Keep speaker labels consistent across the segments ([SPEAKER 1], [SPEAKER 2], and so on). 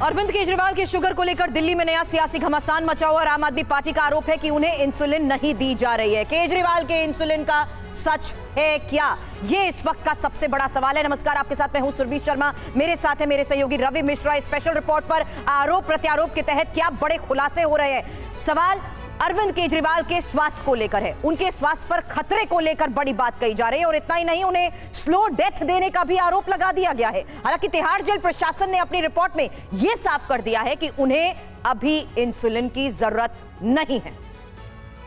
[SPEAKER 1] अरविंद केजरीवाल की शुगर को लेकर दिल्ली में नया सियासी घमासान मचा हुआ और आम आदमी पार्टी का आरोप है कि उन्हें इंसुलिन नहीं दी जा रही है। केजरीवाल के इंसुलिन का सच है क्या, ये इस वक्त का सबसे बड़ा सवाल है। नमस्कार, आपके साथ मैं हूं सुरभि शर्मा, मेरे साथ है मेरे सहयोगी रवि मिश्रा। स्पेशल रिपोर्ट पर आरोप प्रत्यारोप के तहत क्या बड़े खुलासे हो रहे हैं। सवाल अरविंद केजरीवाल के स्वास्थ्य को लेकर है, उनके स्वास्थ्य पर खतरे को लेकर बड़ी बात कही जा रही है और इतना ही नहीं, उन्हें स्लो डेथ देने का भी आरोप लगा दिया गया है। हालांकि तिहाड़ जेल प्रशासन ने अपनी रिपोर्ट में यह साफ कर दिया है कि उन्हें अभी इंसुलिन की जरूरत नहीं है।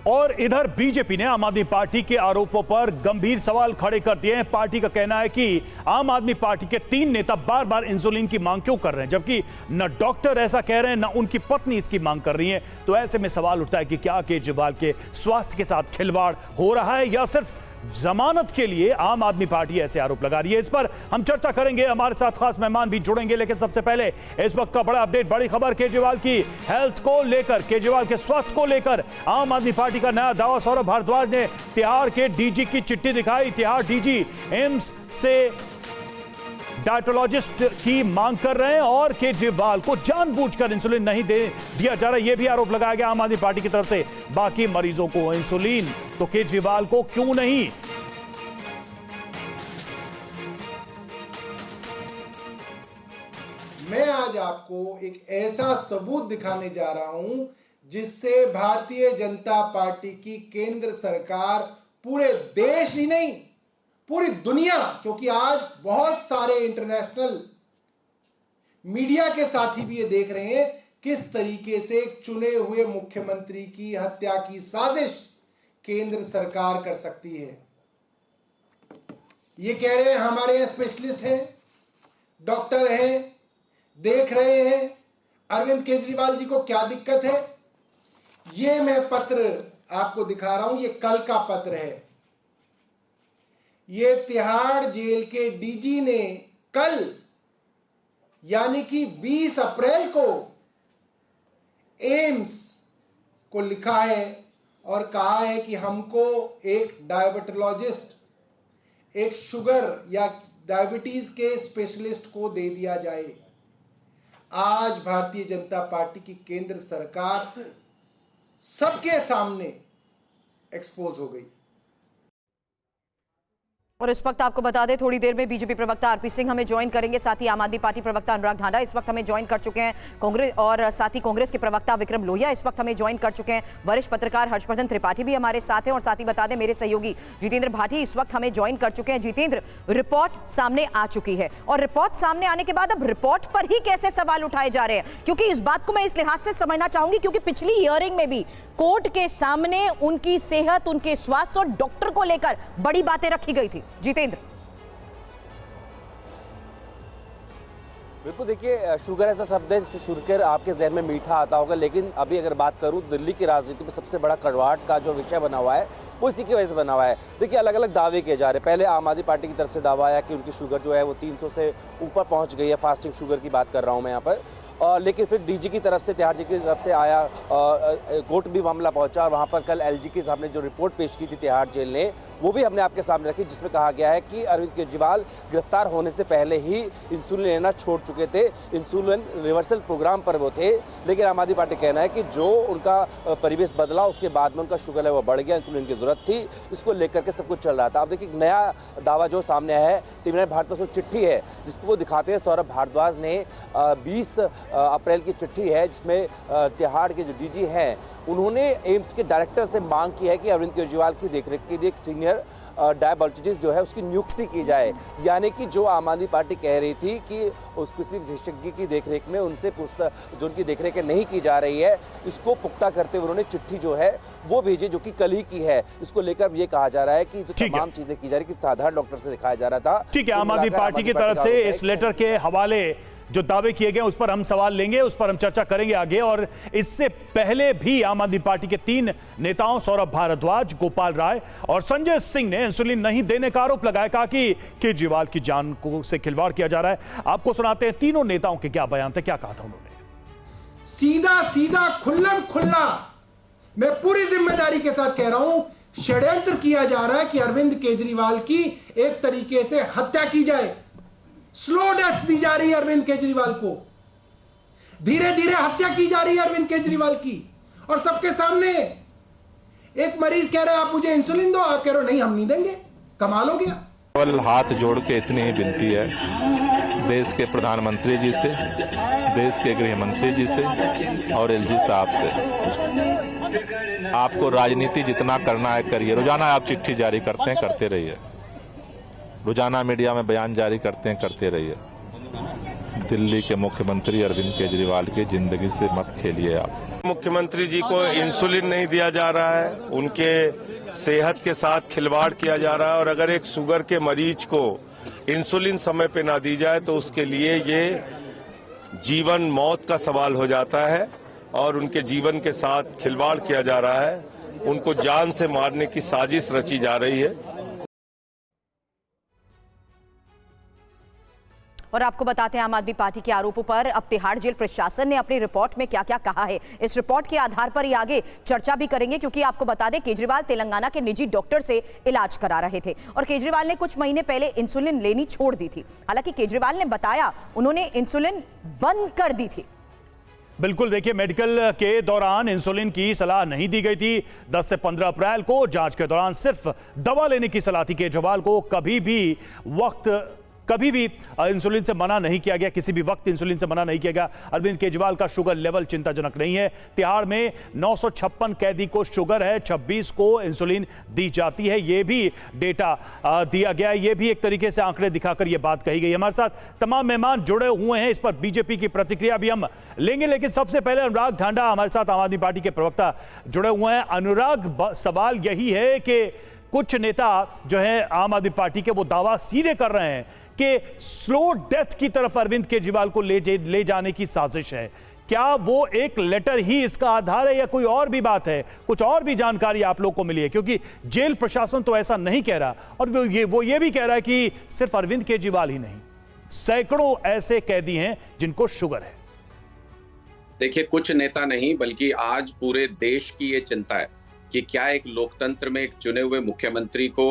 [SPEAKER 2] और इधर बीजेपी ने आम आदमी पार्टी के आरोपों पर गंभीर सवाल खड़े कर दिए हैं। पार्टी का कहना है कि आम आदमी पार्टी के 3 नेता बार बार इंसुलिन की मांग क्यों कर रहे हैं, जबकि न डॉक्टर ऐसा कह रहे हैं न उनकी पत्नी इसकी मांग कर रही है। तो ऐसे में सवाल उठता है कि क्या केजरीवाल के स्वास्थ्य के साथ खिलवाड़ हो रहा है या सिर्फ जमानत के लिए आम आदमी पार्टी ऐसे आरोप लगा रही है। इस पर हम चर्चा करेंगे, हमारे साथ खास मेहमान भी जुड़ेंगे। लेकिन सबसे पहले इस वक्त का बड़ा अपडेट, बड़ी खबर केजरीवाल की हेल्थ को लेकर, केजरीवाल के स्वास्थ्य को लेकर आम आदमी पार्टी का नया दावा। सौरभ भारद्वाज ने तिहाड़ के डीजी की चिट्ठी दिखाई। तिहाड़ डीजी एम्स से डायटोलॉजिस्ट की मांग कर रहे हैं और केजरीवाल को जानबूझकर इंसुलिन नहीं दिया जा रहा है, यह भी आरोप लगाया गया आम आदमी पार्टी की तरफ से। बाकी मरीजों को इंसुलिन तो केजरीवाल को क्यों नहीं।
[SPEAKER 3] मैं आज आपको एक ऐसा सबूत दिखाने जा रहा हूं जिससे भारतीय जनता पार्टी की केंद्र सरकार पूरे देश ही नहीं पूरी दुनिया, क्योंकि आज बहुत सारे इंटरनेशनल मीडिया के साथी भी ये देख रहे हैं किस तरीके से एक चुने हुए मुख्यमंत्री की हत्या की साजिश केंद्र सरकार कर सकती है। ये कह रहे हैं हमारे यहां स्पेशलिस्ट हैं, डॉक्टर हैं, देख रहे हैं अरविंद केजरीवाल जी को क्या दिक्कत है। ये मैं पत्र आपको दिखा रहा हूं, ये कल का पत्र है। ये तिहाड़ जेल के डीजी ने कल यानी कि 20 अप्रैल को एम्स को लिखा है और कहा है कि हमको एक डायबिटोलॉजिस्ट, एक शुगर या डायबिटीज के स्पेशलिस्ट को दे दिया जाए। आज भारतीय जनता पार्टी की केंद्र सरकार सबके सामने एक्सपोज हो गई।
[SPEAKER 1] और इस वक्त आपको बता दें, थोड़ी देर में बीजेपी प्रवक्ता आरपी सिंह हमें ज्वाइन करेंगे, साथ ही आम आदमी पार्टी प्रवक्ता अनुराग ढांडा इस वक्त हमें ज्वाइन कर चुके हैं, कांग्रेस और साथ ही कांग्रेस के प्रवक्ता विक्रम लोहिया इस वक्त हमें ज्वाइन कर चुके हैं, वरिष्ठ पत्रकार हर्षवर्धन त्रिपाठी भी हमारे साथ हैं और साथ ही बता दें मेरे सहयोगी जितेंद्र भाटी इस वक्त हमें ज्वाइन कर चुके हैं। जितेंद्र, रिपोर्ट सामने आ चुकी है और रिपोर्ट सामने आने के बाद अब रिपोर्ट पर ही कैसे सवाल उठाए जा रहे हैं, क्योंकि इस बात को मैं इस लिहाज से समझना चाहूंगी क्योंकि पिछली हियरिंग में भी कोर्ट के सामने उनकी सेहत, उनके स्वास्थ्य और डॉक्टर को लेकर बड़ी बातें रखी गई थी। जितेंद्र,
[SPEAKER 4] बिल्कुल, देखिए शुगर ऐसा शब्द है जिससे सुनकर आपके जहन में मीठा आता होगा, लेकिन अभी अगर बात करूं दिल्ली की राजनीति में सबसे बड़ा कड़वाहट का जो विषय बना हुआ है वो इसी की वजह से बना हुआ है। देखिए अलग अलग दावे किए जा रहे हैं। पहले आम आदमी पार्टी की तरफ से दावा आया कि उनकी शुगर जो है वो 300 से ऊपर पहुंच गई है, फास्टिंग शुगर की बात कर रहा हूं मैं यहाँ पर। लेकिन फिर डीजी की तरफ से, तिहाड़ जी की तरफ से आया, कोर्ट भी मामला पहुंचा और वहां पर कल एलजी के सामने जो रिपोर्ट पेश की थी तिहाड़ जेल ने, वो भी हमने आपके सामने रखी, जिसमें कहा गया है कि अरविंद केजरीवाल गिरफ्तार होने से पहले ही इंसुलिन लेना छोड़ चुके थे, इंसुलिन रिवर्सल प्रोग्राम पर वो थे। लेकिन आम आदमी पार्टी कहना है कि जो उनका परिवेश बदला उसके बाद में उनका शुगर है वो बढ़ गया, इंसुलिन की जरूरत थी, इसको लेकर के सब कुछ चल रहा था। अब देखिए नया दावा जो सामने है, टीम भारद्वाज की चिट्ठी है जिसको वो दिखाते हैं। सौरभ भारद्वाज ने 20 अप्रैल की चिट्ठी है जिसमें तिहाड़ के जो डीजी हैं उन्होंने एम्स के डायरेक्टर से मांग की है कि अरविंद केजरीवाल की देखरेख के लिए एक सीनियर डायबिटोलॉजिस्ट जो है उसकी नियुक्ति की जाए। यानी कि जो आम आदमी पार्टी कह रही थी कि उस किसी विशेषज्ञ की देखरेख में उनसे जो उनकी देखरेख नहीं की जा रही है, इसको पुख्ता करते हुए उन्होंने चिट्ठी जो है वो भेजी, जो कि कल ही की है। इसको लेकर ये कहा जा रहा है कि जो तमाम चीजें की जा रही है कि साधारण डॉक्टर से दिखाया जा रहा था।
[SPEAKER 2] ठीक है, आम आदमी पार्टी की तरफ से इस लेटर के हवाले जो दावे किए गए उस पर हम सवाल लेंगे, उस पर हम चर्चा करेंगे आगे। और इससे पहले भी आम आदमी पार्टी के 3 नेताओं सौरभ भारद्वाज, गोपाल राय और संजय सिंह ने इंसुलिन नहीं देने का आरोप लगाया, कहा कि केजरीवाल की जान को से खिलवाड़ किया जा रहा है। आपको सुनाते हैं तीनों नेताओं के क्या बयान थे, क्या कहा था उन्होंने।
[SPEAKER 3] सीधा सीधा खुल्लम खुल्ला मैं पूरी जिम्मेदारी के साथ कह रहा हूं, षड्यंत्र किया जा रहा है कि अरविंद केजरीवाल की एक तरीके से हत्या की जाए, स्लो डेथ दी जा रही है अरविंद केजरीवाल को। धीरे धीरे हत्या की जा रही है अरविंद केजरीवाल की, और सबके सामने। एक मरीज कह रहा है आप मुझे इंसुलिन दो, आप कह रहे हो नहीं हम नहीं देंगे। कमाल हो गया।
[SPEAKER 5] केवल हाथ जोड़ के इतनी ही विनती है देश के प्रधानमंत्री जी से, देश के गृह मंत्री जी से और एलजी साहब से, आपको राजनीति जितना करना है करिए। रोजाना आप चिट्ठी जारी करते हैं, करते रहिए। रोजाना मीडिया में बयान जारी करते हैं, करते रहिए। दिल्ली के मुख्यमंत्री अरविंद केजरीवाल की जिंदगी से मत खेलिए आप।
[SPEAKER 6] मुख्यमंत्री जी को इंसुलिन नहीं दिया जा रहा है, उनके सेहत के साथ खिलवाड़ किया जा रहा है, और अगर एक शुगर के मरीज को इंसुलिन समय पे ना दी जाए तो उसके लिए ये जीवन मौत का सवाल हो जाता है, और उनके जीवन के साथ खिलवाड़ किया जा रहा है। उनको जान से मारने की साजिश रची जा रही है।
[SPEAKER 1] और आपको बताते हैं आम आदमी पार्टी के आरोपों पर अब तिहाड़ जेल प्रशासन ने अपनी रिपोर्ट में क्या क्या कहा है। इस रिपोर्ट के आधार पर ही आगे चर्चा भी करेंगे, क्योंकि आपको बता दें केजरीवाल तेलंगाना के निजी डॉक्टर से इलाज करा रहे थे और केजरीवाल ने कुछ महीने पहले इंसुलिन लेनी छोड़ दी थी। हालांकि केजरीवाल ने बताया उन्होंने इंसुलिन बंद कर दी थी।
[SPEAKER 2] बिल्कुल, देखिए मेडिकल के दौरान इंसुलिन की सलाह नहीं दी गई थी। 10 से 15 अप्रैल को जांच के दौरान सिर्फ दवा लेने की सलाह थी। केजरीवाल को कभी भी इंसुलिन से मना नहीं किया गया, किसी भी वक्त इंसुलिन से मना नहीं किया गया। अरविंद केजरीवाल का शुगर लेवल चिंताजनक नहीं है। तिहाड़ में 956 कैदी को शुगर है, 26 को इंसुलिन दी जाती है। यह भी डेटा दिया गया है, यह भी एक तरीके से आंकड़े दिखाकर यह बात कही गई। हमारे साथ तमाम मेहमान जुड़े हुए हैं, इस पर बीजेपी की प्रतिक्रिया भी हम लेंगे, लेकिन सबसे पहले अनुराग ढांडा हमारे साथ आम आदमी पार्टी के प्रवक्ता जुड़े हुए हैं। अनुराग, सवाल यही है कि कुछ नेता जो है आम आदमी पार्टी के, वो दावा सीधे कर रहे हैं कि स्लो डेथ की तरफ अरविंद केजरीवाल को ले जाने की साजिश है। क्या वो एक लेटर ही इसका आधार है या कोई और भी बात है? कुछ और भी जानकारी आप लोग को मिली है? क्योंकि जेल प्रशासन तो ऐसा नहीं कह रहा, और वो ये भी कह रहा है कि सिर्फ अरविंद केजरीवाल ही नहीं, सैकड़ों ऐसे कैदी हैं जिनको शुगर है।
[SPEAKER 7] देखिए, कुछ नेता नहीं बल्कि आज पूरे देश की ये चिंता है कि क्या एक लोकतंत्र में एक चुने हुए मुख्यमंत्री को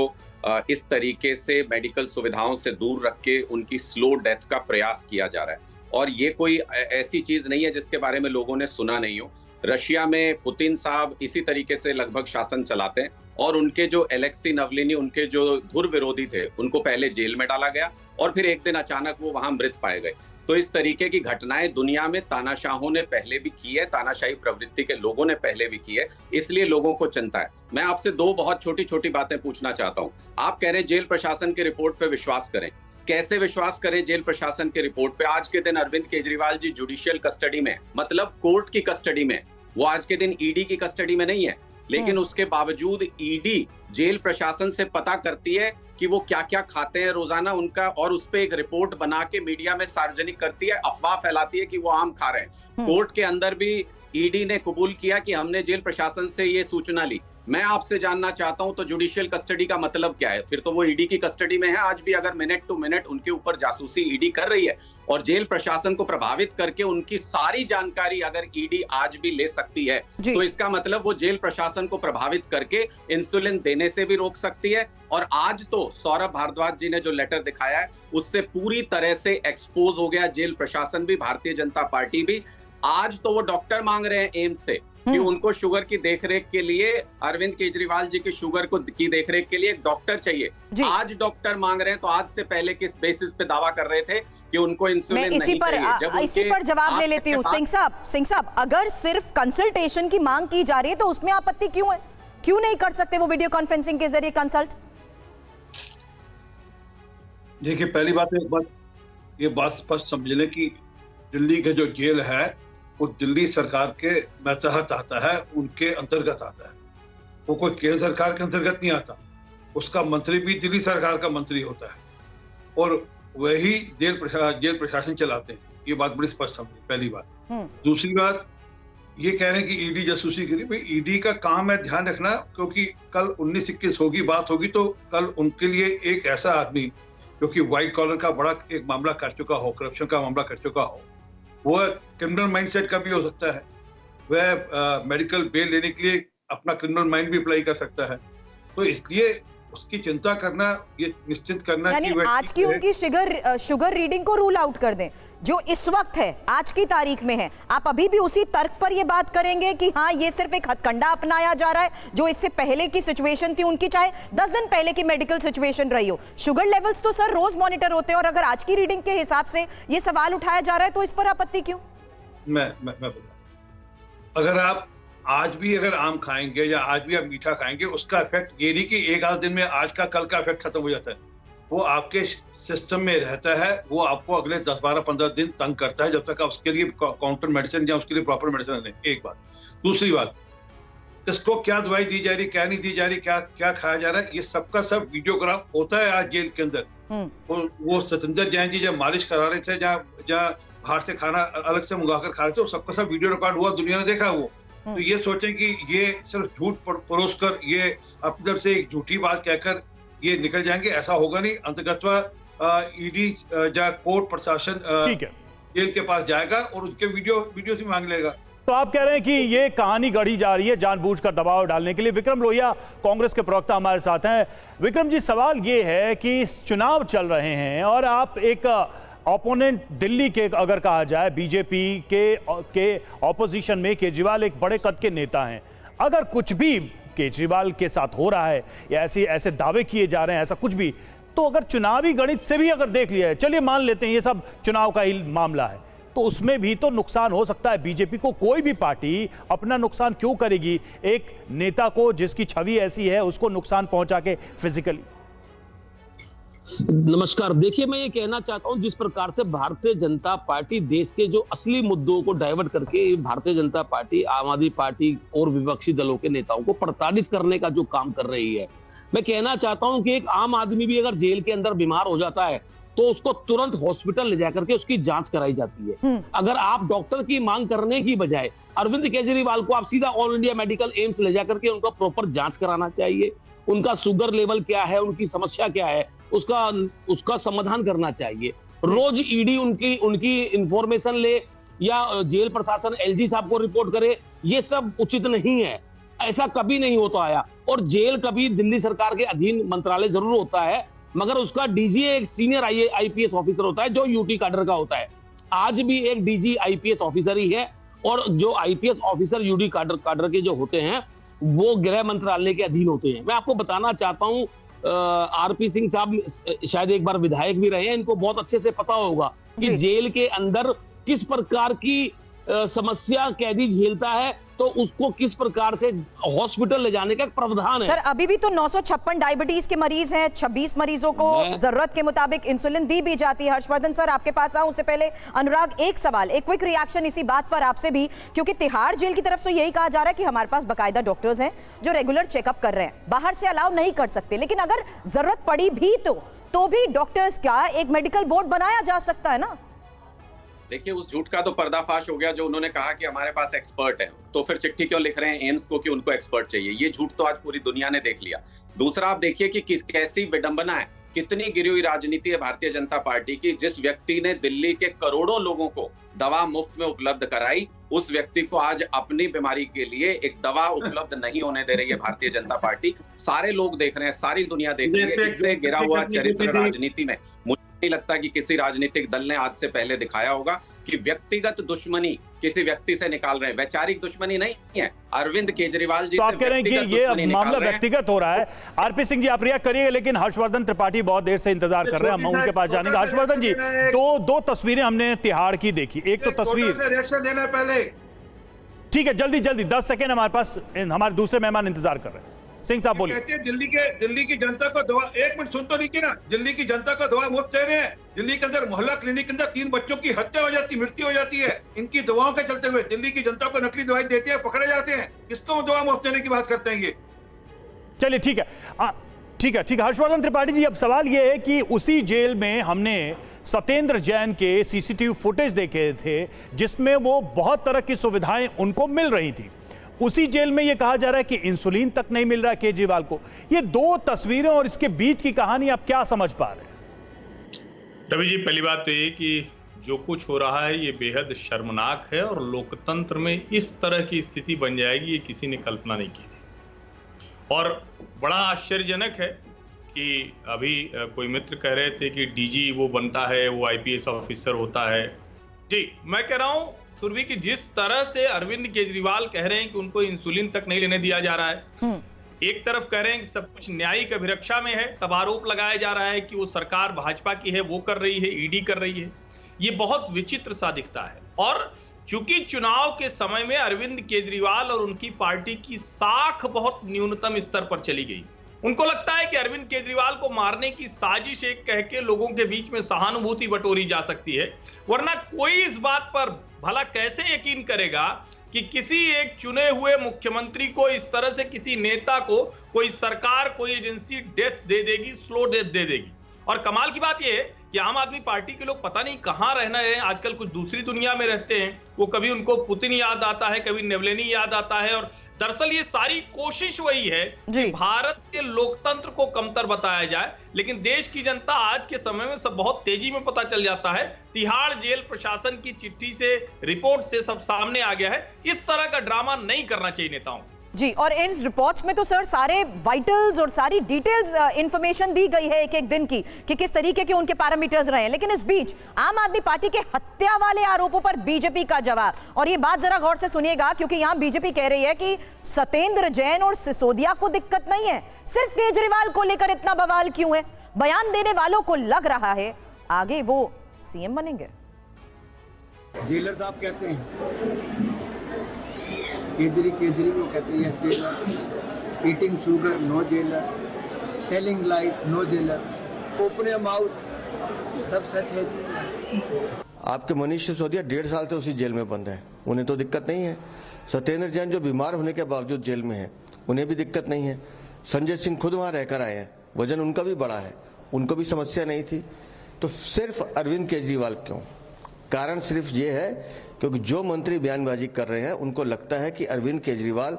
[SPEAKER 7] इस तरीके से मेडिकल सुविधाओं से दूर रख के उनकी स्लो डेथ का प्रयास किया जा रहा है। और ये कोई ऐसी चीज नहीं है जिसके बारे में लोगों ने सुना नहीं हो। रशिया में पुतिन साहब इसी तरीके से लगभग शासन चलाते हैं, और उनके जो एलेक्सी नवलिनी, उनके जो धुर विरोधी थे, उनको पहले जेल में डाला गया और फिर एक दिन अचानक वो वहां मृत पाए गए। तो इस तरीके की घटनाएं दुनिया में तानाशाहों ने पहले भी की है, तानाशाही प्रवृत्ति के लोगों ने पहले भी की है, इसलिए लोगों को चिंता है। मैं आपसे दो बहुत छोटी छोटी बातें पूछना चाहता हूं। आप कह रहे हैं जेल प्रशासन की रिपोर्ट पे विश्वास करें। कैसे विश्वास करें जेल प्रशासन की रिपोर्ट पे? आज के दिन अरविंद केजरीवाल जी जुडिशियल कस्टडी में, मतलब कोर्ट की कस्टडी में, वो आज के दिन ईडी की कस्टडी में नहीं है, लेकिन उसके बावजूद ईडी जेल प्रशासन से पता करती है कि वो क्या क्या खाते हैं रोजाना उनका, और उस पर एक रिपोर्ट बना के मीडिया में सार्वजनिक करती है, अफवाह फैलाती है कि वो आम खा रहे हैं। कोर्ट के अंदर भी ईडी ने कबूल किया कि हमने जेल प्रशासन से ये सूचना ली। मैं आपसे जानना चाहता हूं, तो जुडिशियल कस्टडी का मतलब क्या है? फिर तो वो ईडी की कस्टडी में है आज भी, अगर मिनट टू मिनट उनके ऊपर जासूसी ईडी कर रही है और जेल प्रशासन को प्रभावित करके उनकी सारी जानकारी अगर ईडी आज भी ले सकती है, तो इसका मतलब वो जेल प्रशासन को प्रभावित करके इंसुलिन देने से भी रोक सकती है। और आज तो सौरभ भारद्वाज जी ने जो लेटर दिखाया है, उससे पूरी तरह से एक्सपोज हो गया जेल प्रशासन भी, भारतीय जनता पार्टी भी। आज तो वो डॉक्टर मांग रहे हैं एम्स से कि उनको शुगर की देखरेख के लिए, अरविंद केजरीवाल जी की शुगर की देखरेख के लिए एक डॉक्टर चाहिए। आज डॉक्टर मांग रहे हैं, तो आज से पहले किस बेसिस पे दावा कर रहे थे कि उनको इंसुलिन नहीं चाहिए?
[SPEAKER 1] इसी पर जवाब ले लेती हूँ। सिंह साहब, अगर सिर्फ कंसल्टेशन की मांग की जा रही है तो उसमें आपत्ति क्यों है? क्यों नहीं कर सकते वो वीडियो कॉन्फ्रेंसिंग के जरिए कंसल्ट?
[SPEAKER 8] देखिए, पहली बात ये बात स्पष्ट समझ लें कि दिल्ली के जो जेल है वो दिल्ली सरकार के तहत आता है, उनके अंतर्गत आता है। वो कोई केंद्र सरकार के अंतर्गत नहीं आता। उसका मंत्री भी दिल्ली सरकार का मंत्री होता है, और वही जेल प्रशासन चलाते हैं। ये बात बड़ी स्पष्ट समझिए, पहली बात। दूसरी बात, ये कह रहे हैं कि ईडी जासूसी करी। भाई, ईडी का काम है ध्यान रखना, क्योंकि कल 19-21 होगी, बात होगी, तो कल उनके लिए एक ऐसा आदमी जो कि व्हाइट कॉलर का बड़ा एक मामला कर चुका हो, करप्शन का मामला कर चुका हो, वो क्रिमिनल माइंडसेट का भी हो सकता है। वह मेडिकल बेल लेने के लिए अपना क्रिमिनल माइंड भी अप्लाई कर सकता है। तो इसलिए उसकी चिंता करना, ये निश्चित करना
[SPEAKER 1] यानी आज की उनकी शुगर रीडिंग को रूल आउट कर दें। जो इस वक्त है, आज की तारीख में है, आप अभी भी उसी तर्क पर ये बात करेंगे कि हाँ ये सिर्फ एक हथकंडा अपनाया जा रहा है? जो इससे पहले की सिचुएशन थी उनकी, चाहे 10 दिन पहले की मेडिकल सिचुएशन रही हो, शुगर लेवल्स तो सर रोज मॉनिटर होते हैं, और अगर आज की रीडिंग के हिसाब से ये सवाल उठाया जा रहा है तो इस पर आपत्ति क्यों?
[SPEAKER 8] मैं बताता हूं। अगर आप आज भी अगर आम खाएंगे या आज भी आप मीठा खाएंगे, उसका इफेक्ट ये नहीं कि एक आध दिन में आज का कल का इफेक्ट खत्म हो जाता है। वो आपके सिस्टम में रहता है, वो आपको अगले 10, 12, 15 दिन तंग करता है, जब तक आप उसके लिए काउंटर मेडिसिन या उसके लिए प्रॉपर मेडिसिन लें। एक बात। दूसरी बात, किसको क्या दवाई दी जा रही, क्या नहीं दी जा रही, क्या क्या खाया जा रहा है, ये सबका सब वीडियोग्राफ होता है आज जेल के अंदर। वो सतेंद्र जैन जी जब मालिश करा रहे थे, जहाँ बाहर से खाना अलग से मंगाकर खा रहे थे, वो सबका सब वीडियो रिकॉर्ड हुआ, दुनिया ने देखा वो। तो ये सोचें कि ये सिर्फ झूठ परोस कर, ये अपनी तरफ से एक झूठी बात कहकर ये निकल जाएंगे, ऐसा होगा नहीं। अंततः ईडी या कोर्ट प्रशासन जेल के पास जाएगा और उसके वीडियो से मांग लेगा।
[SPEAKER 2] तो आप कह रहे हैं कि ये कहानी गढ़ी जा रही है जानबूझकर दबाव डालने के लिए। विक्रम लोहिया कांग्रेस के प्रवक्ता हमारे साथ हैं। विक्रम जी, सवाल ये है कि चुनाव चल रहे हैं और आप एक ओपोनेंट दिल्ली के, अगर कहा जाए बीजेपी के ऑपोजिशन में केजरीवाल एक बड़े कद के नेता हैं। अगर कुछ भी केजरीवाल के साथ हो रहा है या ऐसे दावे किए जा रहे हैं, ऐसा कुछ भी, तो अगर चुनावी गणित से भी अगर देख लिया है, चलिए मान लेते हैं ये सब चुनाव का ही मामला है, तो उसमें भी तो नुकसान हो सकता है बीजेपी को। कोई भी पार्टी अपना नुकसान क्यों करेगी एक नेता को जिसकी छवि ऐसी है, उसको नुकसान पहुंचा के फिजिकली?
[SPEAKER 9] नमस्कार। देखिए, मैं ये कहना चाहता हूं, जिस प्रकार से भारतीय जनता पार्टी देश के जो असली मुद्दों को डाइवर्ट करके भारतीय जनता पार्टी, आम आदमी पार्टी और विपक्षी दलों के नेताओं को प्रताड़ित करने का जो काम कर रही है, मैं कहना चाहता हूं कि एक आम आदमी भी अगर जेल के अंदर बीमार हो जाता है तो उसको तुरंत हॉस्पिटल ले जाकर के उसकी जांच कराई जाती है। अगर आप डॉक्टर की मांग करने की बजाय अरविंद केजरीवाल को आप सीधा ऑल इंडिया मेडिकल एम्स ले जाकर के उनका प्रॉपर जांच कराना चाहिए। उनका शुगर लेवल क्या है, उनकी समस्या क्या है, उसका समाधान करना चाहिए। रोज ईडी उनकी इंफॉर्मेशन ले या जेल प्रशासन एलजी साहब को रिपोर्ट करे, ये सब उचित नहीं है। ऐसा कभी नहीं होता आया। और जेल कभी दिल्ली सरकार के अधीन मंत्रालय जरूर होता है, मगर उसका डीजी एक सीनियर आईपीएस ऑफिसर होता है जो यूटी कैडर का होता है। आज भी एक डीजी आईपीएस ऑफिसर ही है, और जो आईपीएस ऑफिसर यूटी कैडर के जो होते हैं वो गृह मंत्रालय के अधीन होते हैं। मैं आपको बताना चाहता हूं, आरपी सिंह साहब शायद एक बार विधायक भी रहे हैं, इनको बहुत अच्छे से पता होगा कि जेल के अंदर किस प्रकार की समस्या कैदी झेलता है, तो उसको किस प्रकार से हॉस्पिटल ले जाने का प्रावधान है।
[SPEAKER 1] सर, अभी भी तो 956 डायबिटीज के मरीज हैं, 26 मरीजों को जरूरत के मुताबिक इंसुलिन दी भी जाती है। हर्षवर्धन सर, आपके पास आऊं उससे पहले अनुराग, एक सवाल, एक क्विक रिएक्शन इसी बात पर आपसे भी, क्योंकि तिहाड़ जेल की तरफ से यही कहा जा रहा है कि हमारे पास बाकायदा डॉक्टर्स हैं जो रेगुलर चेकअप कर रहे हैं, बाहर से अलाउ नहीं कर सकते, लेकिन अगर जरूरत पड़ी भी तो भी डॉक्टर्स का एक मेडिकल बोर्ड बनाया जा सकता है ना?
[SPEAKER 7] देखिए, उस झूठ का तो पर्दाफाश हो गया जो उन्होंने कहा कि हमारे पास एक्सपर्ट है, तो फिर चिट्ठी क्यों लिख रहे हैं एम्स को कि उनको एक्सपर्ट चाहिए? ये झूठ तो आज पूरी दुनिया ने देख लिया। दूसरा, आप देखिए कि कैसी विडंबना है, कितनी गिरी हुई राजनीति है भारतीय जनता पार्टी की। जिस व्यक्ति ने दिल्ली के करोड़ों लोगों को दवा मुफ्त में उपलब्ध कराई, उस व्यक्ति को आज अपनी बीमारी के लिए एक दवा उपलब्ध नहीं होने दे रही है भारतीय जनता पार्टी। सारे लोग देख रहे हैं, सारी दुनिया देख रही है। इससे गिरा हुआ चरित्र राजनीति में मुझे नहीं लगता कि किसी राजनीतिक दल ने आज से पहले दिखाया होगा कि व्यक्तिगत दुश्मनी किसी व्यक्ति से निकाल रहे हैं। वैचारिक दुश्मनी नहीं है। अरविंद केजरीवाल जी,
[SPEAKER 2] तो आप कह रहे हैं कि ये मामला व्यक्तिगत हो रहा है। आरपी सिंह जी, आप रिएक्ट करिए, लेकिन हर्षवर्धन त्रिपाठी बहुत देर से इंतजार कर रहे हैं, हम उनके पास जानेंगे। हर्षवर्धन जी, दो तस्वीरें हमने तिहाड़ की देखी। एक तो तस्वीर,
[SPEAKER 8] रिएक्शन देना पहले,
[SPEAKER 2] ठीक है, जल्दी 10 सेकेंड हमारे पास, हमारे दूसरे मेहमान इंतजार कर रहे हैं। सिंह साहब बोलिए।
[SPEAKER 8] कहते हैं दिल्ली की जनता को दवा, एक मिनट सुन तो लीजिए ना, दिल्ली की जनता को दवा मुफ्त दे रहे हैं। दिल्ली के अंदर मोहल्ला क्लिनिक के अंदर 3 बच्चों की हत्या हो जाती, मृत्यु हो जाती है इनकी दवाओं के चलते हुए। दिल्ली की जनता को नकली दवाई देते हैं, पकड़े जाते हैं। किसको दवा मुफ्त देने की बात करते हैं ये?
[SPEAKER 2] चलिए, ठीक है। हर्षवर्धन त्रिपाठी जी, अब सवाल यह है कि उसी जेल में हमने सतेंद्र जैन के सीसीटीवी फुटेज देखे थे जिसमें वो बहुत तरह की सुविधाएं उनको मिल रही थी। उसी जेल में यह कहा जा रहा है कि इंसुलिन तक नहीं मिल रहा है केजरीवाल को। ये दो तस्वीरें और इसके बीच की कहानी आप क्या समझ पा रहे हैं?
[SPEAKER 10] रवि जी, पहली बात तो ये कि जो कुछ हो रहा है ये बेहद शर्मनाक है, और लोकतंत्र में इस तरह की स्थिति बन जाएगी ये किसी ने कल्पना नहीं की थी। और बड़ा आश्चर्यजनक है कि अभी कोई मित्र कह रहे थे कि डीजी वो बनता है, वो आईपीएस ऑफिसर होता है, जी, मैं कह रहा हूं सुरभि की जिस तरह से अरविंद केजरीवाल कह रहे हैं कि उनको इंसुलिन तक नहीं लेने दिया जा रहा है, एक तरफ कह रहे हैं कि सब कुछ न्यायिक अभिरक्षा में है, तब आरोप लगाया जा रहा है कि वो सरकार भाजपा की है, वो कर रही है, ईडी कर रही है। ये बहुत विचित्र सा दिखता है। और चूंकि चुनाव के समय में अरविंद केजरीवाल और उनकी पार्टी की साख बहुत न्यूनतम स्तर पर चली गई, उनको लगता है कि अरविंद केजरीवाल को मारने की साजिश एक कह के लोगों के बीच में सहानुभूति बटोरी जा सकती है, वरना कोई इस बात पर भला कैसे यकीन करेगा कि किसी एक चुने हुए मुख्यमंत्री को इस तरह से किसी नेता को कोई सरकार, कोई एजेंसी डेथ दे देगी, स्लो डेथ दे देगी। और कमाल की बात यह है कि आम आदमी पार्टी के लोग पता नहीं कहां रहना है, आजकल कुछ दूसरी दुनिया में रहते हैं। वो कभी उनको पुतिन याद आता है, कभी नेवलेनी याद आता है। और दरअसल ये सारी कोशिश वही है कि भारत के लोकतंत्र को कमतर बताया जाए, लेकिन देश की जनता आज के समय में सब बहुत तेजी में पता चल जाता है। तिहाड़ जेल प्रशासन की चिट्ठी से, रिपोर्ट से सब सामने आ गया है। इस तरह का ड्रामा नहीं करना चाहिए नेताओं
[SPEAKER 1] जी। और इन रिपोर्ट्स में तो सर सारे वाइटल्स और सारी डिटेल्स इंफॉर्मेशन दी गई है एक एक दिन की कि किस तरीके के उनके पैरामीटर्स रहे हैं, लेकिन इस बीच आम आदमी पार्टी के हत्या वाले आरोपों पर बीजेपी का जवाब। और ये बात जरा गौर से सुनिएगा, क्योंकि यहां बीजेपी कह रही है कि सत्येंद्र जैन और सिसोदिया को दिक्कत नहीं है, सिर्फ केजरीवाल को लेकर इतना बवाल क्यों है। बयान देने वालों को लग रहा है आगे वो सीएम बनेंगे।
[SPEAKER 11] जेलर साहब कहते हैं केजरी को कहते हैं jailer, eating sugar no jailer, telling lies no jailer, open your mouth सब सच है जी।
[SPEAKER 12] आपके मनीष सिसोदिया 1.5 साल से उसी जेल में बंद है, उन्हें तो दिक्कत नहीं है। सत्येंद्र जैन जो बीमार होने के बावजूद जेल में है, उन्हें भी दिक्कत नहीं है। संजय सिंह खुद वहां रहकर आए हैं, वजन उनका भी बड़ा है, उनको भी समस्या नहीं थी। तो सिर्फ अरविंद केजरीवाल क्यों? कारण सिर्फ ये है क्योंकि जो मंत्री बयानबाजी कर रहे हैं उनको लगता है कि अरविंद केजरीवाल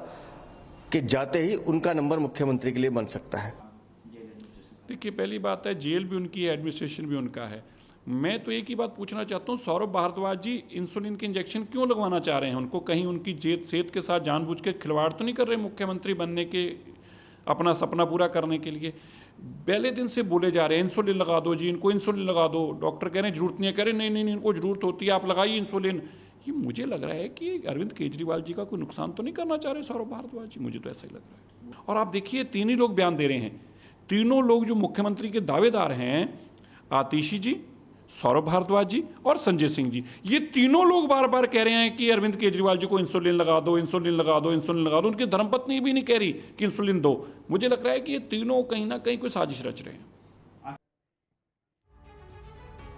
[SPEAKER 12] के जाते ही उनका नंबर मुख्यमंत्री के लिए बन सकता है।
[SPEAKER 13] देखिए, पहली बात है जेल भी उनकी है, एडमिनिस्ट्रेशन भी उनका है। मैं तो एक ही बात पूछना चाहता हूँ, सौरभ भारद्वाज जी इंसुलिन के इंजेक्शन क्यों लगवाना चाह रहे हैं? उनको कहीं उनकी सेहत के साथ जानबूझ के खिलवाड़ तो नहीं कर रहे मुख्यमंत्री बनने के, अपना सपना पूरा करने के लिए? पहले दिन से बोले जा रहे हैं इंसुलिन लगा दो जी, इनको इंसुलिन लगा दो। डॉक्टर कह रहे हैं जरूरत नहीं है, कह रहे नहीं इनको जरूरत होती है, आप लगाइए इंसुलिन। ये मुझे लग रहा है कि अरविंद केजरीवाल जी का कोई नुकसान तो नहीं करना चाह रहे सौरभ भारद्वाज जी, मुझे तो ऐसा ही लग रहा है। और आप देखिए, तीन ही लोग बयान दे रहे हैं, तीनों लोग जो मुख्यमंत्री के दावेदार हैं, आतिशी जी, सौरभ भारद्वाज जी और संजय सिंह जी, ये तीनों लोग बार बार कह रहे हैं कि अरविंद केजरीवाल जी को इंसुलिन लगा दो, इंसुलिन लगा दो, इंसुलिन लगा दो। उनकी धर्मपत्नी भी नहीं कह रही कि इंसुलिन दो। मुझे लग रहा है कि ये तीनों कहीं ना कहीं कोई साजिश रच रहे हैं।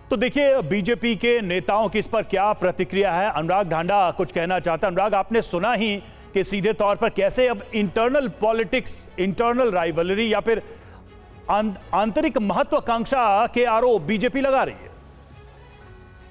[SPEAKER 2] तो देखिए बीजेपी के नेताओं की इस पर क्या प्रतिक्रिया है। अनुराग ढांडा कुछ कहना चाहता है। अनुराग, आपने सुना ही कि सीधे तौर पर कैसे अब इंटरनल पॉलिटिक्स, इंटरनल राइवलरी या फिर आंतरिक महत्वाकांक्षा के आरोप बीजेपी लगा रही है।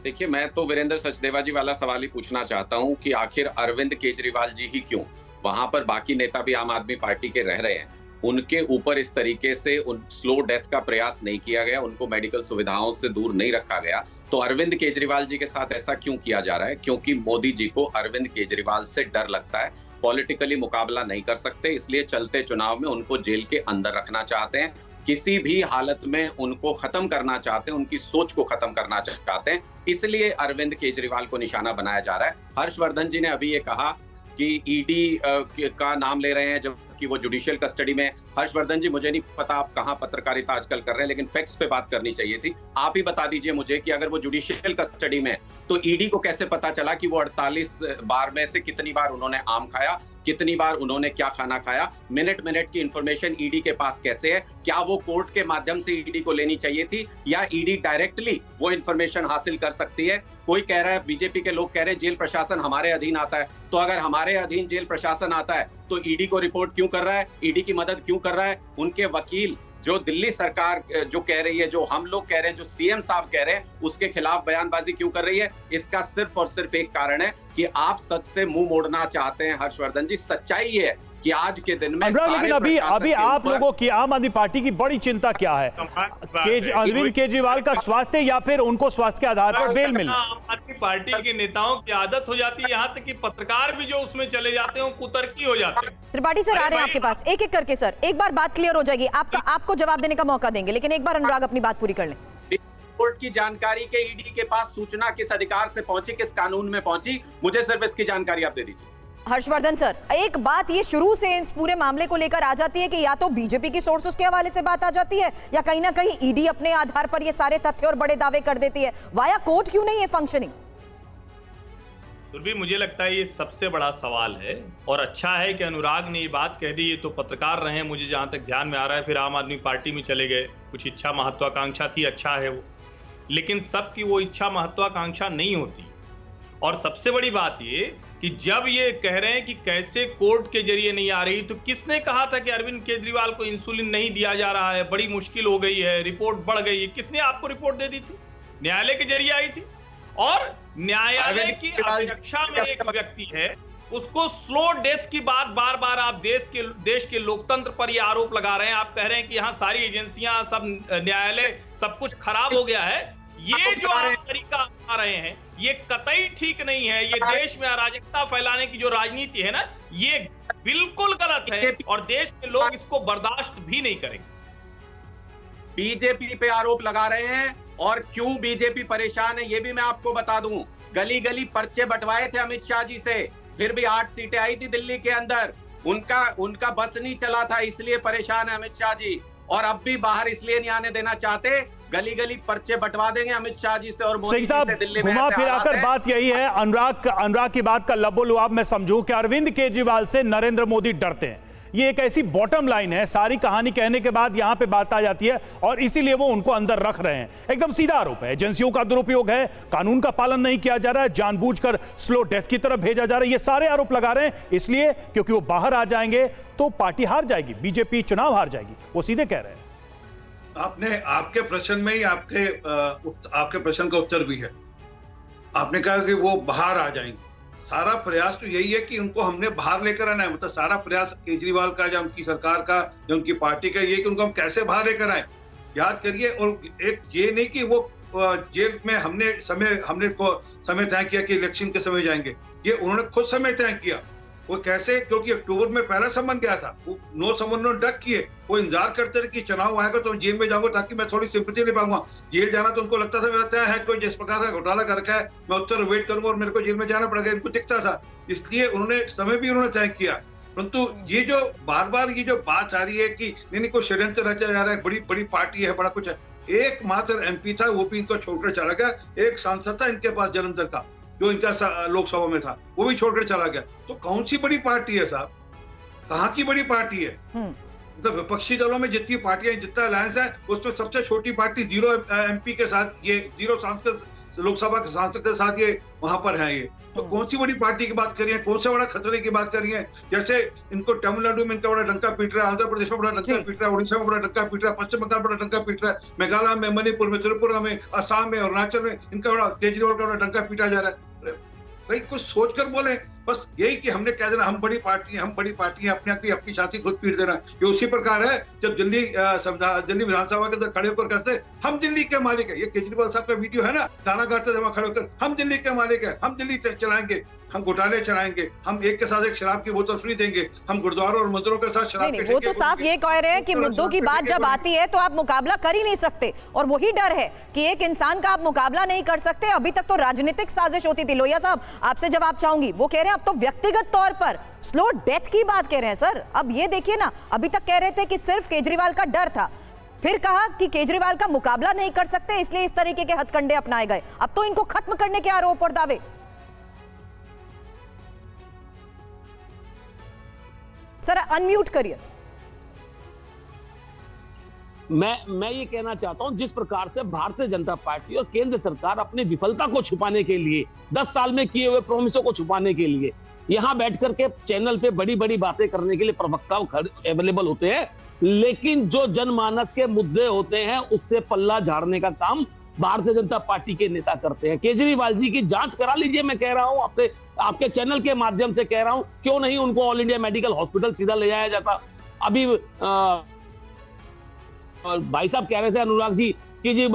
[SPEAKER 7] देखिए, मैं तो वीरेंद्र सचदेवा जी वाला सवाल ही पूछना चाहता हूं कि आखिर अरविंद केजरीवाल जी ही क्यों, वहां पर बाकी नेता भी आम आदमी पार्टी के रह रहे हैं, उनके ऊपर इस तरीके से स्लो डेथ का प्रयास नहीं किया गया, उनको मेडिकल सुविधाओं से दूर नहीं रखा गया, तो अरविंद केजरीवाल जी के साथ ऐसा क्यों किया जा रहा है? क्योंकि मोदी जी को अरविंद केजरीवाल से डर लगता है, पॉलिटिकली मुकाबला नहीं कर सकते, इसलिए चलते चुनाव में उनको जेल के अंदर रखना चाहते हैं, किसी भी हालत में उनको खत्म करना चाहते हैं, उनकी सोच को खत्म करना चाहते हैं, इसलिए अरविंद केजरीवाल को निशाना बनाया जा रहा है। हर्षवर्धन जी ने अभी ये कहा कि ईडी का नाम ले रहे हैं जबकि वो जुडिशियल कस्टडी में। हर्षवर्धन जी, मुझे नहीं पता आप कहां पत्रकारिता आजकल कर रहे हैं, लेकिन फैक्ट्स पे बात करनी चाहिए थी। आप ही बता दीजिए मुझे कि अगर वो जुडिशियल कस्टडी में, तो ईडी को कैसे पता चला कि वो 48 बार में से कितनी बार उन्होंने आम खाया, कितनी बार उन्होंने क्या खाना खाया? मिनट की इंफॉर्मेशन ईडी के पास कैसे है? क्या वो कोर्ट के माध्यम से ईडी को लेनी चाहिए थी या ईडी डायरेक्टली वो इंफॉर्मेशन हासिल कर सकती है? कोई कह रहा है, बीजेपी के लोग कह रहे हैं जेल प्रशासन हमारे अधीन आता है, तो अगर हमारे अधीन जेल प्रशासन आता है तो ईडी को रिपोर्ट क्यों कर रहा है, ईडी की मदद क्यों कर रहा है? उनके वकील जो दिल्ली सरकार जो कह रही है, जो हम लोग कह रहे हैं, जो सीएम साहब कह रहे हैं, उसके खिलाफ बयानबाजी क्यों कर रही है? इसका सिर्फ और सिर्फ एक कारण है कि आप सच से मुंह मोड़ना चाहते हैं हर्षवर्धन जी। सच्चाई ये है कि आज के दिन में
[SPEAKER 2] लेकिन अभी आप लोगों की, आम आदमी पार्टी की बड़ी चिंता क्या है? अरविंद केजरीवाल का स्वास्थ्य या फिर उनको स्वास्थ्य के आधार पर बेल मिलना?
[SPEAKER 10] आम आदमी पार्टी के नेताओं की आदत हो जाती है, यहाँ तक कि पत्रकार भी जो उसमें चले जाते हैं कुतर्की हो जाते हैं।
[SPEAKER 1] त्रिपाठी सर आ रहे हैं आपके पास, एक एक करके सर, एक बार बात क्लियर हो जाएगी, आपको जवाब देने का मौका देंगे, लेकिन एक बार अनुराग अपनी बात पूरी कर लें।
[SPEAKER 7] कोर्ट की जानकारी के ईडी के पास सूचना किस अधिकार से पहुंची, किस कानून में पहुंची, मुझे सिर्फ इसकी जानकारी आप दे दीजिए।
[SPEAKER 1] हर्षवर्धन सर, एक बात ये शुरू से इस पूरे मामले को लेकर आ जाती है कि या तो बीजेपी की सोर्सेस के हवाले से बात आ जाती है या कहीं ना कहीं ईडी अपने आधार पर ये सारे तथ्य और बड़े दावे कर देती है। वाया कोर्ट क्यों नहीं है फंक्शनिंग?
[SPEAKER 10] भी मुझे लगता है ये सबसे बड़ा सवाल है, और अच्छा है कि अनुराग ने ये बात कह दी। ये तो पत्रकार रहे हैं, मुझे जहां तक ध्यान में आ रहा है, फिर आम आदमी पार्टी में चले गए। कुछ इच्छा महत्वाकांक्षा थी, अच्छा है वो, लेकिन सबकी वो इच्छा महत्वाकांक्षा नहीं होती। और सबसे बड़ी बात ये कि जब ये कह रहे हैं कि कैसे कोर्ट के जरिए नहीं आ रही, तो किसने कहा था कि अरविंद केजरीवाल को इंसुलिन नहीं दिया जा रहा है, बड़ी मुश्किल हो गई है, रिपोर्ट बढ़ गई है? किसने आपको रिपोर्ट दे दी थी? न्यायालय के जरिए आई थी। और न्यायालय की अपेक्षा में एक व्यक्ति है, उसको स्लो डेथ की बात बार बार आप देश के लोकतंत्र पर ये आरोप लगा रहे हैं। आप कह रहे हैं कि यहाँ सारी एजेंसियां, सब न्यायालय, सब कुछ खराब हो गया है। ये जो आप तरीका अपना रहे हैं ये कतई ठीक नहीं है। ये देश में अराजकता फैलाने की जो राजनीति है ना, ये बिल्कुल गलत है और देश के लोग इसको बर्दाश्त भी नहीं करेंगे।
[SPEAKER 7] बीजेपी पे आरोप लगा रहे हैं, और क्यों बीजेपी परेशान है ये भी मैं आपको बता दूं। गली गली पर्चे बंटवाए थे अमित शाह जी से, फिर भी 8 सीटें आई थी दिल्ली के अंदर। उनका बस नहीं चला था, इसलिए परेशान है अमित शाह जी। और अब भी बाहर इसलिए नहीं आने देना चाहते, गली गली पर्चे बंटवा देंगे अमित शाह जी से और मोदी जी से दिल्ली में।
[SPEAKER 2] घुमा फिरा कर बात यही है, अनुराग की बात का लबोलुआब मैं समझूं कि अरविंद केजरीवाल से नरेंद्र मोदी डरते हैं। ये एक ऐसी बॉटम लाइन है, सारी कहानी कहने के बाद यहां पे बात आ जाती है और इसीलिए वो उनको अंदर रख रहे हैं। एकदम सीधा आरोप है, एजेंसियों का दुरुपयोग है, कानून का पालन नहीं किया जा रहा है, जानबूझकर स्लो डेथ की तरफ भेजा जा रहा है। ये सारे आरोप लगा रहे हैं इसलिए क्योंकि वो बाहर आ जाएंगे तो पार्टी हार जाएगी, बीजेपी चुनाव हार जाएगी। वो सीधे कह रहे हैं।
[SPEAKER 8] आपने आपके प्रश्न में ही आपके प्रश्न का उत्तर भी है। आपने कहा कि वो बाहर आ जाएंगे। सारा प्रयास तो यही है कि उनको हमने बाहर लेकर आना है। मतलब सारा प्रयास केजरीवाल का, या उनकी सरकार का, या उनकी पार्टी का, ये कि उनको हम कैसे बाहर लेकर आए। याद करिए, और एक ये नहीं कि वो जेल में हमने समय तय किया कि इलेक्शन के समय जाएंगे। ये उन्होंने खुद समय तय किया। वो कैसे? क्योंकि अक्टूबर में पहला समन गया था, वो 9 समन डक किए। वो इंतजार करते रहे कि चुनाव आएगा तो जेल में जाऊंगा ताकि मैं थोड़ी सिंपैथी ले पाऊंगा। जेल जाना तो उनको लगता था मेरा तय है, कोई जिस प्रकार का घोटाला करके है मैं उत्तर वेट करूंगा और मेरे को जेल में जाना पड़ेगा, इनको दिखता था। इसलिए उन्होंने समय भी तय किया। परंतु ये जो बार बार ये जो बात आ रही है कि नहीं कोई षड्यंत्र रचा जा रहा है, बड़ी बड़ी पार्टी है, बड़ा कुछ है। एकमात्र एमपी था, वो भी इनको छोड़कर चला गया। एक सांसद था इनके पास जलंधर का, जो इनका लोकसभा में था, वो भी छोड़कर चला गया। तो कौन सी बड़ी पार्टी है साहब? कहाँ की बड़ी पार्टी है? तो विपक्षी दलों में जितनी पार्टियां, जितना अलायंस है, उसमें सबसे छोटी पार्टी 0 एमपी के साथ, ये 0 सांसद, लोकसभा के सांसद के साथ ये वहां पर है। ये तो कौन सी बड़ी पार्टी की बात कर रही है? कौन सा बड़ा खतरे की बात कर रही है? जैसे इनको तमिलनाडु में इनका बड़ा डंका पीट रहा है, आंध्र प्रदेश में बड़ा डंका पीट रहा है, उड़ीसा में बड़ा डंका पीट रहा है, पश्चिम बंगाल में बड़ा डंका पीट रहा है, मेघालय में, मणिपुर में, त्रिपुरा में, असम में, अरुणाचल में इनका बड़ा, केजरीवाल का बड़ा डंका पीटा जा रहा है। भाई कुछ सोचकर बोले। बस यही कि हमने कह देना हम बड़ी पार्टी हैं, अपनी छाती खुद पीट देना। ये उसी प्रकार है जब दिल्ली विधानसभा के अंदर खड़े होकर कहते हम दिल्ली के मालिक है। ये केजरीवाल साहब का वीडियो है ना, गाना गाते जमा खड़े होकर हम दिल्ली के मालिक है, हम दिल्ली चलाएंगे, हम घोटाले चलाएंगे, हम एक के साथ एक शराब की बोतल फ्री देंगे, हम गुरुद्वारों और मंदिरों के साथ शराब।
[SPEAKER 1] नहीं, वो तो साफ ये कह रहे हैं कि मुद्दों की बात जब आती है तो आप मुकाबला कर ही नहीं सकते, और वही डर है कि एक इंसान का आप मुकाबला नहीं कर सकते। अभी तक तो राजनीतिक साजिश होती थी। लोहिया साहब, आपसे जवाब चाहूंगी। वो कह रहे हैं अब तो व्यक्तिगत तौर पर स्लो डेथ की बात कह रहे हैं। सर अब ये देखिए ना, अभी तक कह रहे थे कि सिर्फ केजरीवाल का डर था, फिर कहा कि केजरीवाल का मुकाबला नहीं कर सकते इसलिए इस तरीके के हथकंडे अपनाए गए। अब तो इनको खत्म करने के आरोप और दावे। सर अनम्यूट करिए।
[SPEAKER 9] मैं ये कहना चाहता हूं, जिस प्रकार से भारतीय जनता पार्टी और केंद्र सरकार अपनी विफलता को छुपाने के लिए, 10 साल में किए हुए प्रोमिसों को छुपाने के लिए यहां बैठ करके चैनल पे बड़ी बड़ी बातें करने के लिए प्रवक्ता अवेलेबल होते हैं, लेकिन जो जनमानस के मुद्दे होते हैं उससे पल्ला झाड़ने का काम भारतीय जनता पार्टी के नेता करते हैं। केजरीवाल जी की जांच करा लीजिए, मैं कह रहा हूं आपके चैनल के माध्यम से कह रहा हूं, क्यों नहीं उनको ऑल इंडिया मेडिकल हॉस्पिटल सीधा ले जाया जाता। अभी भाई साहब कह रहे थे अनुराग जी कि जी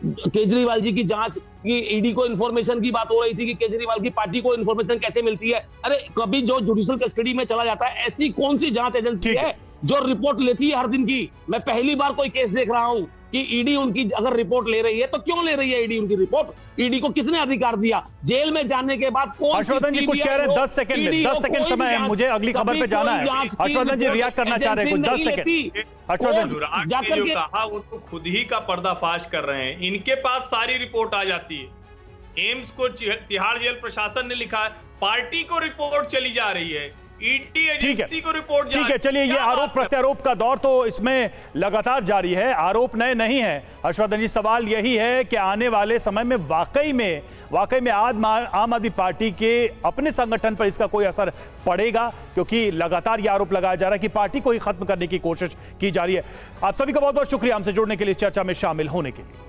[SPEAKER 9] केजरीवाल जी की जांच की, ईडी को इन्फॉर्मेशन की बात हो रही थी कि केजरीवाल की पार्टी को इन्फॉर्मेशन कैसे मिलती है। अरे कभी जो जुडिशियल कस्टडी में चला जाता है, ऐसी कौन सी जांच एजेंसी है जो रिपोर्ट लेती है हर दिन की? मैं पहली बार कोई केस देख रहा हूं कि ईडी उनकी अगर रिपोर्ट ले रही है तो क्यों ले रही है ईडी उनकी रिपोर्ट? ईडी को किसने अधिकार दिया? जेल में जाने के बाद कौन?
[SPEAKER 2] हर्षवर्धन जी कुछ कह रहे हैं, 10 सेकंड में, 10 सेकंड समय है, मुझे अगली खबर पे जाना है। हर्षवर्धन जी रिएक्ट करना चाह रहे हैं, कुछ 10 सेकंड। हर्षवर्धन
[SPEAKER 10] जाकर जो कहा वो तो खुद ही का पर्दाफाश कर रहे हैं। इनके पास सारी रिपोर्ट आ जाती है। एम्स को तिहाड़ जेल प्रशासन ने लिखा है, पार्टी को रिपोर्ट चली जा रही है, ईडी एजेंसी को रिपोर्ट।
[SPEAKER 2] ठीक है, चलिए, ये आरोप प्रत्यारोप का दौर तो इसमें लगातार जारी है, आरोप नए नहीं है। हर्षवर्धन जी, सवाल यही है कि आने वाले समय में वाकई में आम आदमी पार्टी के अपने संगठन पर इसका कोई असर पड़ेगा? क्योंकि लगातार ये आरोप लगाया जा रहा है कि पार्टी को ही खत्म करने की कोशिश की जा रही है। आप सभी का बहुत बहुत शुक्रिया हमसे जुड़ने के लिए, चर्चा में शामिल होने के लिए।